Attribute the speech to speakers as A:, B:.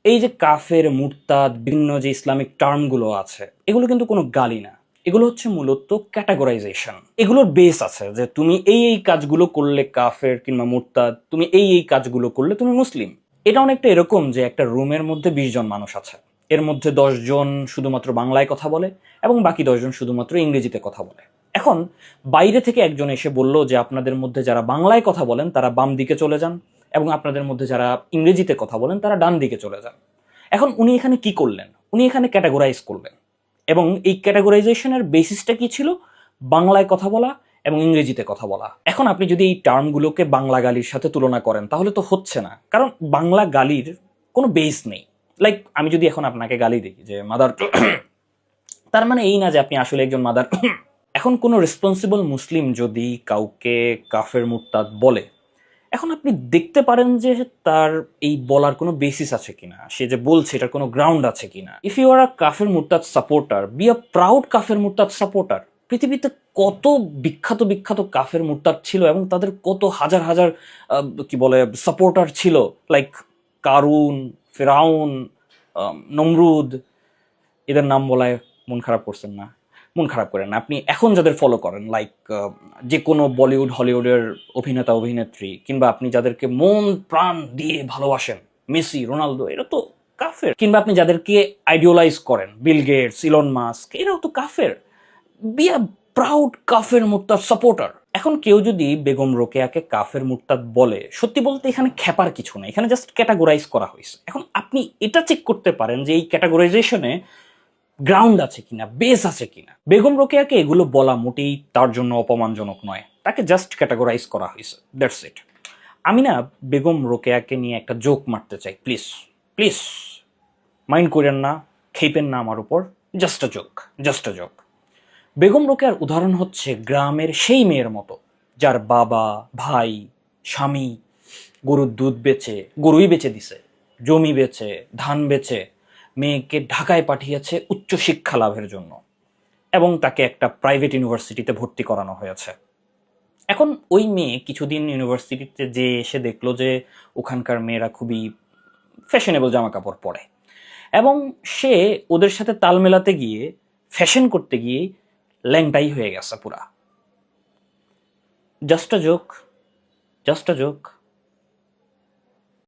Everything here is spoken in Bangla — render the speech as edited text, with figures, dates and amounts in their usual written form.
A: এই যে কাফের, মুরতাদ, বিভিন্ন যে ইসলামিক টার্মগুলো আছে, এগুলো কিন্তু কোনো গালি না। এগুলো হচ্ছে মূলত ক্যাটাগরাইজেশন। এগুলোর বেস আছে যে তুমি এই এই কাজগুলো করলে কাফের কিংবা মুরতাদ, তুমি এই এই কাজগুলো করলে তুমি মুসলিম। এটা অনেকটা এরকম যে একটা রুমের মধ্যে 20 জন মানুষ আছে, এর মধ্যে 10 জন শুধুমাত্র বাংলায় কথা বলে এবং বাকি 10 জন শুধুমাত্র ইংরেজিতে কথা বলে। এখন বাইরে থেকে একজন এসে বলল যে আপনাদের মধ্যে যারা বাংলায় কথা বলেন তারা বাম দিকে চলে যান, এবং আপনাদের মধ্যে যারা ইংরেজিতে কথা বলেন তারা ডান দিকে চলে যান। এখন উনি এখানে কি করলেন? উনি এখানে ক্যাটাগরাইজ করলেন, এবং এই ক্যাটাগরাইজেশনের বেসিসটা কি ছিল? বাংলায় কথা বলা এবং ইংরেজিতে কথা বলা। এখন আপনি যদি এই টার্মগুলোকে বাংলা গালির সাথে তুলনা করেন তাহলে তো হচ্ছে না, কারণ বাংলা গালির কোনো বেস নেই। লাইক আমি যদি এখন আপনাকে গালি দিই যে মাদার, তার মানে এই না যে আপনি আসলে একজন মাদার। এখন কোনো রেসপন্সিবল মুসলিম যদি কাউকে কাফের মুরতাদ বলে, এখন আপনি দেখতে পারেন যে তার এই বলার কোনো বেসিস আছে কিনা, সে যে বলছে এটার কোনো গ্রাউন্ড আছে কিনা। ইফ ইউ আর আ কাফের মুরতাদ সাপোর্টার, বি আ প্রাউড কাফের মুরতাদ সাপোর্টার। পৃথিবীতে কত বিখ্যাত বিখ্যাত কাফের মুরতাদ ছিল এবং তাদের কত হাজার হাজার কি বলে সাপোর্টার ছিল, লাইক কারুন, ফেরাউন, নমরুদ। এদের নাম বলায় মন খারাপ করছেন না? মন খারাপ করেন না। আপনি এখন যাদের ফলো করেন, লাইক যে কোনো বলিউড হলিউডের অভিনেতা অভিনেত্রী, কিংবা আপনি যাদেরকে মন প্রাণ দিয়ে ভালোবাসেন, মেসি, রোনালদো, এরা তো কাফের। কিংবা আপনি যাদেরকে আইডিয়ালাইজ করেন, বিল গেটস, ইলন মাস্ক, এরাও তো কাফের। বি আ প্রাউড কাফের মুরতাদ সাপোর্টার। এখন কেউ যদি বেগম রোকেয়াকে কাফের মুরতাদ বলে, সত্যি বলতে এখানে খেপার কিছু নেই, এখানে জাস্ট ক্যাটাগরাইজ করা হয়েছে। এখন আপনি এটা চেক করতে পারেন যে এই ক্যাটাগরাইজেশনে গ্রাউন্ড আছে কিনা, বেস আছে কিনা। বেগম রোকেয়াকে এগুলো বলা মোটেই তার জন্য অপমানজনক নয়, তাকে জাস্ট ক্যাটাগরাইজ করা হয়েছে, দ্যাটস ইট। আমি না বেগম রোকেয়াকে নিয়ে একটা জোক মারতে চাই, প্লিজ প্লিজ মাইন্ড করেন না, খেপেন না আমার উপর। Just a joke, just a joke. Begum রোকেয়ার উদাহরণ হচ্ছে গ্রামের সেই মেয়ের মতো যার বাবা, ভাই, স্বামী গরুর দুধ বেচে, গরুই বেচে দিছে, জমি বেচে, ধান বেচে মেয়েকে ঢাকায় পাঠিয়েছে উচ্চ শিক্ষা লাভের জন্য, এবং তাকে একটা প্রাইভেট ইউনিভার্সিটিতে ভর্তি করানো হয়েছে। এখন ওই মেয়ে কিছুদিন ইউনিভার্সিটিতে যে এসে দেখলো যে ওখানকার মেয়েরা খুবই ফ্যাশনেবল জামা কাপড় পরে, এবং সে ওদের সাথে তাল মেলাতে গিয়ে, ফ্যাশন করতে গিয়ে ল্যাংটাই হয়ে গেছে পুরা। Just a joke, just a joke.